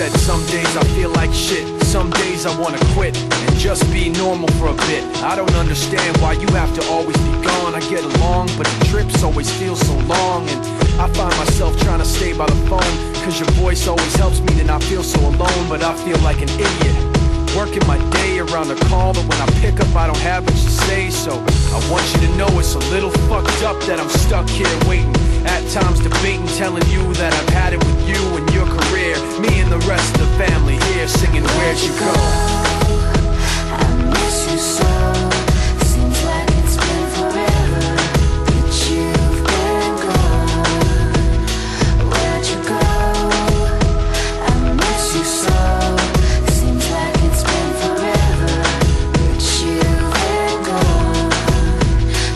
said some days I feel like shit, some days I wanna quit and just be normal for a bit. I don't understand why you have to always be gone. I get along, but the trips always feel so long. And I find myself trying to stay by the phone, cause your voice always helps me to not feel so alone. But I feel like an idiot, working my day around a call that when I pick up I don't have much to say. So I want you to know it's a little fucked up that I'm stuck here waiting, at times debating, telling you that I've had it with you and your career. Me and the rest of the family here singing Where'd You Go? I miss you so. Seems like it's been forever that you've been gone. Where'd you go? I miss you so. Seems like it's been forever that you've been gone.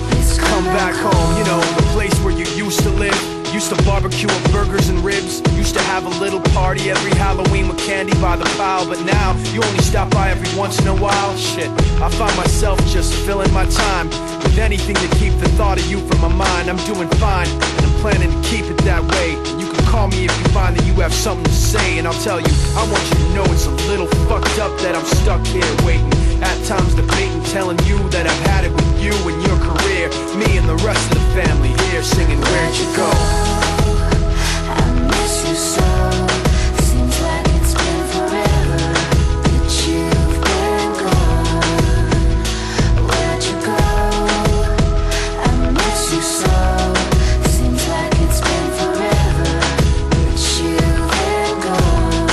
Please Come back home, you know, the place where you used to live. Used to barbecue up burgers and ribs. Used to have a little party every Halloween with candy by the pile. But now, you only stop by every once in a while. Shit, I find myself just filling my time with anything to keep the thought of you from my mind. I'm doing fine, and I'm planning to keep it that way. You can call me if you find that you have something to say, and I'll tell you, I want you to know it's a little fucked up that I'm stuck here waiting, at times debating, telling you that I've had it with you and your career. Me and the rest of the family here singing Where'd You Go? I miss you so. Seems like it's been forever that you've been gone. Where'd you go? I miss you so. Seems like it's been forever that you've been gone.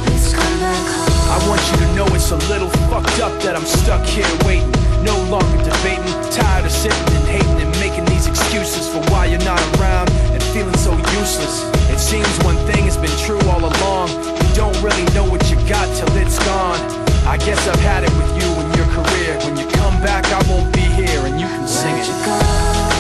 Please come back home. I want you to know it's a little fucked up that I'm stuck here waiting, no longer debating, tired of sitting and hating and making these excuses for why you're not around and feeling so useless. It seems one thing has been true all along, you don't really know what you got till it's gone. I guess I've had it with you and your career. When you come back I won't be here and you can sing it. Where'd you go?